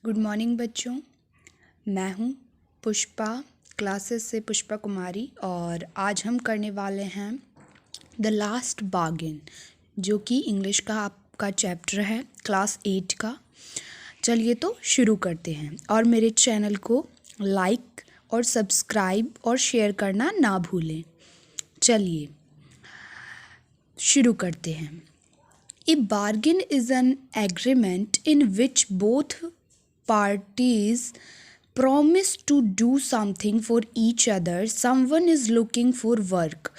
Good morning बच्चों। मैं हूँ पुष्पा, क्लासेस से पुष्पा कुमारी, और आज हम करने वाले हैं द लास्ट बार्गेन, जो कि इंग्लिश का आपका चैप्टर है क्लास 8 का। चलिए तो शुरू करते हैं, और मेरे चैनल को लाइक और सब्सक्राइब और शेयर करना ना भूलें। चलिए शुरू करते हैं। A bargain is an agreement in which both parties promise to do something for each other. Someone is looking for work,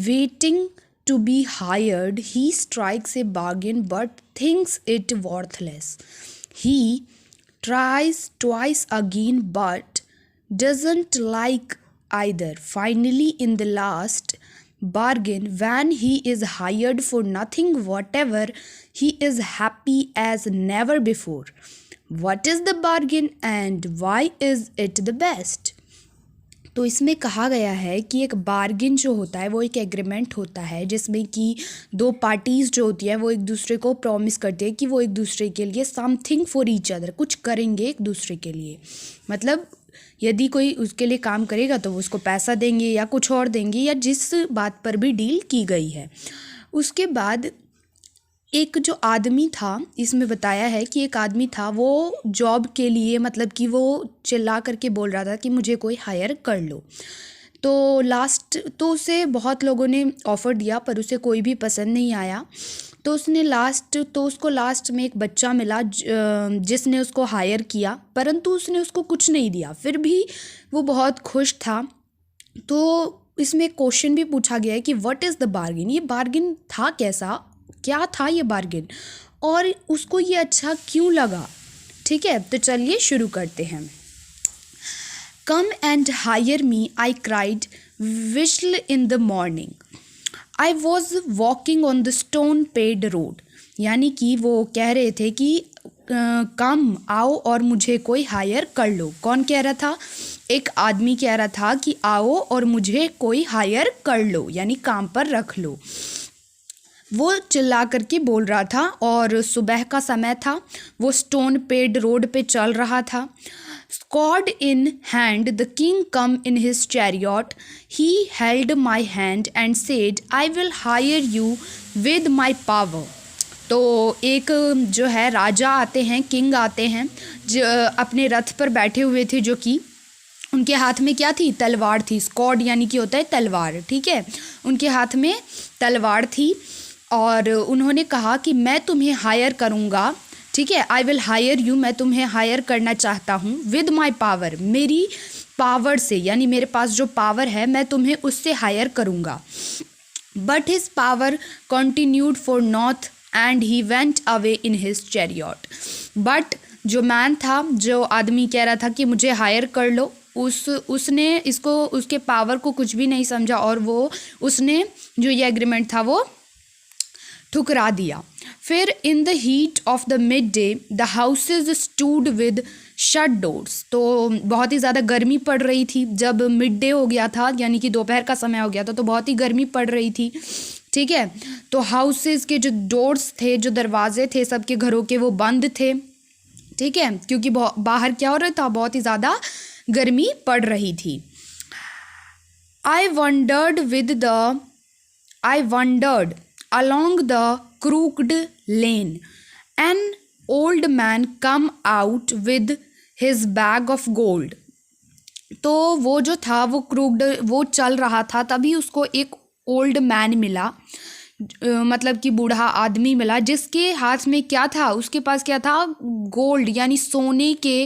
waiting to be hired. He strikes a bargain but thinks it worthless. He tries twice again but doesn't like either. Finally, in the last bargain, when he is hired for nothing whatever, he is happy as never before. What is the bargain and why is it the best? तो इसमें कहा गया है कि एक bargain जो होता है वो एक एग्रीमेंट होता है जिसमें कि दो पार्टीज़ जो होती है वो एक दूसरे को प्रॉमिस करते हैं कि वो एक दूसरे के लिए समथिंग फॉर ईच अदर, कुछ करेंगे एक दूसरे के लिए। मतलब यदि कोई उसके लिए काम करेगा तो वो उसको पैसा देंगे या कुछ और देंगे, या जिस बात पर भी डील की गई है। उसके बाद एक जो आदमी था, इसमें बताया है कि एक आदमी था, वो जॉब के लिए मतलब कि वो चिल्ला करके बोल रहा था कि मुझे कोई हायर कर लो। तो उसे बहुत लोगों ने ऑफ़र दिया पर उसे कोई भी पसंद नहीं आया। तो उसको लास्ट में एक बच्चा मिला जिसने उसको हायर किया, परंतु उसने उसको कुछ नहीं दिया, फिर भी वो बहुत खुश था। तो इसमें क्वेश्चन भी पूछा गया है कि व्हाट इज़ द बार्गेन, ये बार्गेन था कैसा, क्या था ये बार्गेन, और उसको ये अच्छा क्यों लगा। ठीक है, तो चलिए शुरू करते हैं। Come and hire me, I cried we shall in the morning, I was walking on the stone paid road. यानी कि वो कह रहे थे कि कम आओ और मुझे कोई हायर कर लो। कौन कह रहा था? एक आदमी कह रहा था कि आओ और मुझे कोई हायर कर लो, यानी काम पर रख लो। वो चिल्ला करके बोल रहा था, और सुबह का समय था, वो स्टोन पेड रोड पे चल रहा था। Sword in hand, the king come in his chariot. He held my hand and said, I will hire you with my power. तो एक जो है राजा आते हैं, किंग आते हैं, जो अपने रथ पर बैठे हुए थे, जो कि उनके हाथ में क्या थी? तलवार थी। स्कॉड यानी कि होता है तलवार, ठीक है। उनके हाथ में तलवार थी और उन्होंने कहा कि मैं तुम्हें हायर करूँगा, ठीक है। आई विल हायर यू, मैं तुम्हें हायर करना चाहता हूँ विद माई पावर, मेरी पावर से, यानी मेरे पास जो पावर है मैं तुम्हें उससे हायर करूँगा। But his power continued for not and he went away in his chariot. But जो मैन था, जो आदमी कह रहा था कि मुझे हायर कर लो, उसने उसके पावर को कुछ भी नहीं समझा, और उसने जो ये एग्रीमेंट था वो ठुकरा दिया। फिर in the heat of the mid day the houses stood with shut doors. तो बहुत ही ज़्यादा गर्मी पड़ रही थी, जब मिड डे हो गया था यानी कि दोपहर का समय हो गया था, तो बहुत ही गर्मी पड़ रही थी, ठीक है। तो हाउसेज के जो डोर्स थे, जो दरवाजे थे सबके घरों के, वो बंद थे, ठीक है, क्योंकि बाहर क्या हो रहा था? बहुत ही ज़्यादा गर्मी पड़ रही थी। आई wandered along the crooked lane, an old man come out with his bag of gold. तो वो जो था वो चल रहा था, तभी उसको एक ओल्ड मैन मिला, मतलब कि बूढ़ा आदमी मिला, जिसके हाथ में क्या था? उसके पास क्या था? गोल्ड, यानी सोने के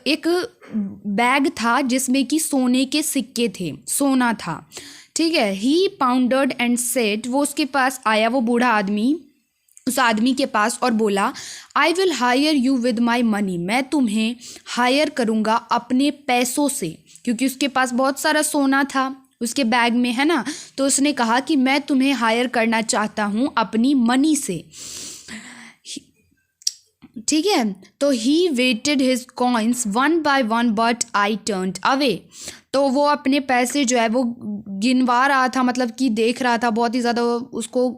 एक बैग था जिसमें कि सोने के सिक्के थे, सोना था, ठीक है। ही पाउंडर्ड एंड सेड, वो उसके पास आया, वो बूढ़ा आदमी उस आदमी के पास, और बोला, I will hire you with my money, मैं तुम्हें हायर करूँगा अपने पैसों से, क्योंकि उसके पास बहुत सारा सोना था उसके बैग में, है ना। तो उसने कहा कि मैं तुम्हें हायर करना चाहता हूँ अपनी मनी से, ठीक है। तो he waited his coins one by one but I turned away. तो वो अपने पैसे जो है वो गिनवा रहा था, मतलब कि देख रहा था, बहुत ही ज़्यादा उसको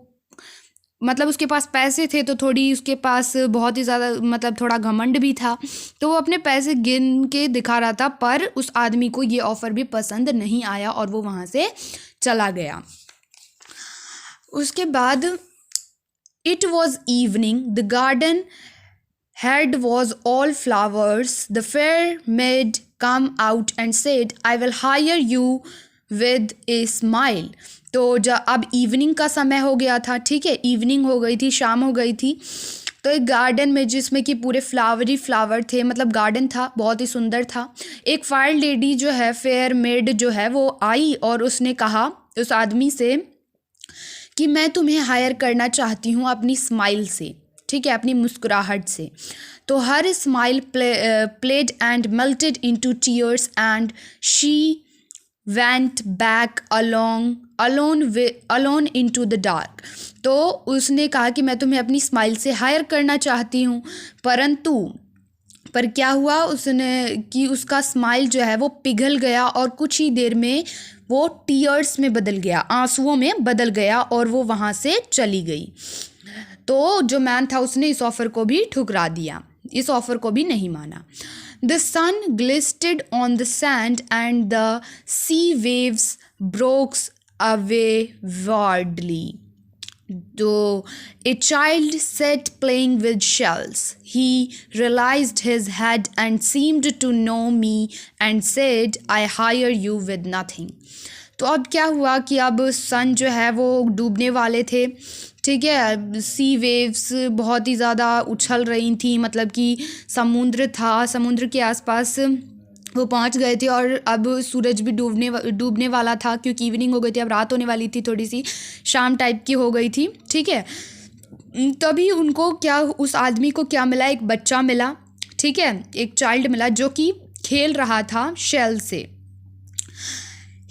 मतलब उसके पास पैसे थे तो थोड़ी उसके पास बहुत ही ज़्यादा मतलब थोड़ा घमंड भी था, तो वो अपने पैसे गिन के दिखा रहा था, पर उस आदमी को ये ऑफ़र भी पसंद नहीं आया और वो वहाँ से चला गया। उसके बाद it was evening, the garden head was all flowers. The fair maid come out and said, I will hire you with a smile. तो जब अब इवनिंग का समय हो गया था, ठीक है, इवनिंग हो गई थी, शाम हो गई थी, तो एक गार्डन में जिसमें कि पूरे फ्लावर थे, मतलब गार्डन था, बहुत ही सुंदर था। एक फायर लेडी जो है, फेयर मेड जो है, वो आई और उसने कहा उस आदमी से कि मैं तुम्हें हायर करना चाहती हूँ अपनी स्माइल से, ठीक है, अपनी मुस्कुराहट से। तो her smile played and melted into tears and she went back alone into the dark. तो उसने कहा कि मैं तुम्हें अपनी स्माइल से हायर करना चाहती हूँ, पर क्या हुआ उसने कि उसका स्माइल जो है वो पिघल गया और कुछ ही देर में वो टीयर्स में बदल गया, आंसुओं में बदल गया और वो वहाँ से चली गई। तो जो मैन था उसने इस ऑफ़र को भी ठुकरा दिया, इस ऑफ़र को भी नहीं माना। The sun glistened on the sand and the sea waves broke away wardly. तो a child sat playing with shells. He realized his head and seemed to know me and said, I hire you with nothing. तो अब क्या हुआ कि अब सन जो है वो डूबने वाले थे, ठीक है, सी वेव्स बहुत ही ज़्यादा उछल रही थी, मतलब कि समुद्र था, समुद्र के आसपास वो पहुंच गए थे और अब सूरज भी डूबने वाला था, क्योंकि इवनिंग हो गई थी, अब रात होने वाली थी, थोड़ी सी शाम टाइप की हो गई थी, ठीक है। तभी उनको क्या, उस आदमी को क्या मिला, एक बच्चा मिला, ठीक है, एक चाइल्ड मिला जो कि खेल रहा था शेल से।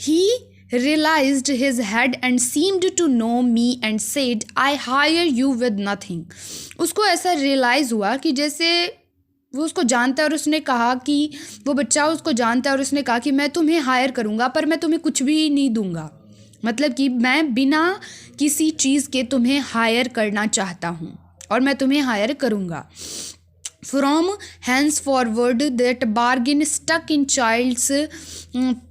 ही realized his head and seemed to know me and said, I hire you with nothing. उसको ऐसा रियलाइज़ हुआ कि जैसे वो उसको जानता है और उसने कहा कि वो बच्चा उसको जानता है और उसने कहा कि मैं तुम्हें हायर करूँगा पर मैं तुम्हें कुछ भी नहीं दूँगा, मतलब कि मैं बिना किसी चीज़ के तुम्हें हायर करना चाहता हूँ और मैं तुम्हें हायर करूँगा। From henceforward that bargain stuck in child's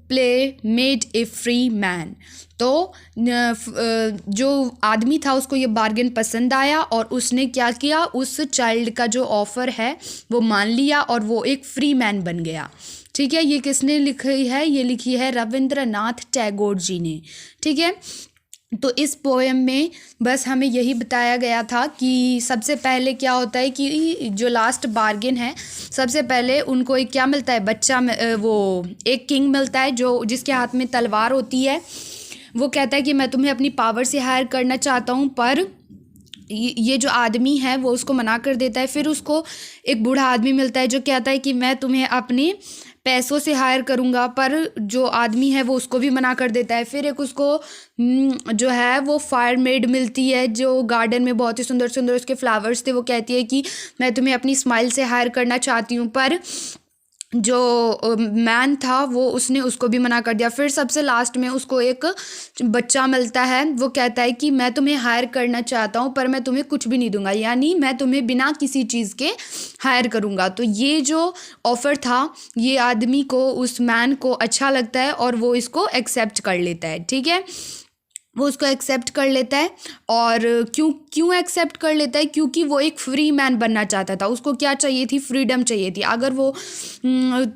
play made a free man. तो जो आदमी था उसको ये बार्गेन पसंद आया और उसने क्या किया, उस चाइल्ड का जो ऑफ़र है वो मान लिया और वो एक फ्री मैन बन गया, ठीक है। ये किसने लिखी है, ये लिखी है रविंद्रनाथ टैगोर जी ने, ठीक है। तो इस पोएम में बस हमें यही बताया गया था कि सबसे पहले क्या होता है कि जो लास्ट बार्गेन है, सबसे पहले उनको एक क्या मिलता है, बच्चा, वो एक किंग मिलता है जो जिसके हाथ में तलवार होती है। वो कहता है कि मैं तुम्हें अपनी पावर से हायर करना चाहता हूँ, पर ये जो आदमी है वो उसको मना कर देता है। फिर उसको एक बूढ़ा आदमी मिलता है जो कहता है कि मैं तुम्हें अपने पैसों से हायर करूँगा, पर जो आदमी है वो उसको भी मना कर देता है। फिर एक उसको जो है वो फायर मेड मिलती है जो गार्डन में बहुत ही सुंदर सुंदर उसके फ्लावर्स थे, वो कहती है कि मैं तुम्हें अपनी स्माइल से हायर करना चाहती हूँ, पर जो मैन था वो उसने उसको भी मना कर दिया। फिर सबसे लास्ट में उसको एक बच्चा मिलता है, वो कहता है कि मैं तुम्हें हायर करना चाहता हूँ पर मैं तुम्हें कुछ भी नहीं दूंगा, यानी मैं तुम्हें बिना किसी चीज़ के हायर करूँगा। तो ये जो ऑफ़र था ये आदमी को, उस मैन को अच्छा लगता है और वो इसको एक्सेप्ट कर लेता है, ठीक है, वो उसको एक्सेप्ट कर लेता है। और क्यों एक्सेप्ट कर लेता है, क्योंकि वो एक फ्री मैन बनना चाहता था। उसको क्या चाहिए थी, फ्रीडम चाहिए थी। अगर वो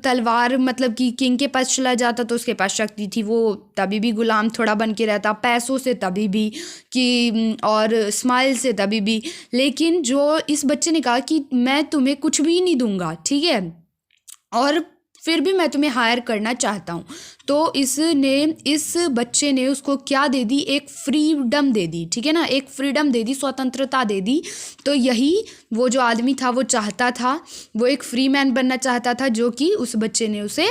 तलवार मतलब कि किंग के पास चला जाता तो उसके पास शक्ति थी, वो तभी भी गुलाम थोड़ा बन के रहता, पैसों से तभी भी कि और स्माइल से तभी भी। लेकिन जो इस बच्चे ने कहा कि मैं तुम्हें कुछ भी नहीं दूंगा, ठीक है, और फिर भी मैं तुम्हें हायर करना चाहता हूँ, तो इस बच्चे ने उसको क्या दे दी, एक फ्रीडम दे दी, ठीक है ना, एक फ्रीडम दे दी, स्वतंत्रता दे दी। तो यही वो जो आदमी था वो चाहता था, वो एक फ्री मैन बनना चाहता था, जो कि उस बच्चे ने उसे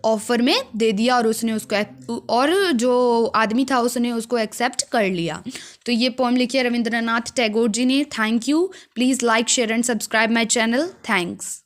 ऑफ़र में दे दिया और उसने उसको, और जो आदमी था उसने उसको एक्सेप्ट कर लिया। तो ये पोएम लिखी है रविंद्रनाथ टैगोर जी ने। Thank you. Please like, share and subscribe my channel. Thanks.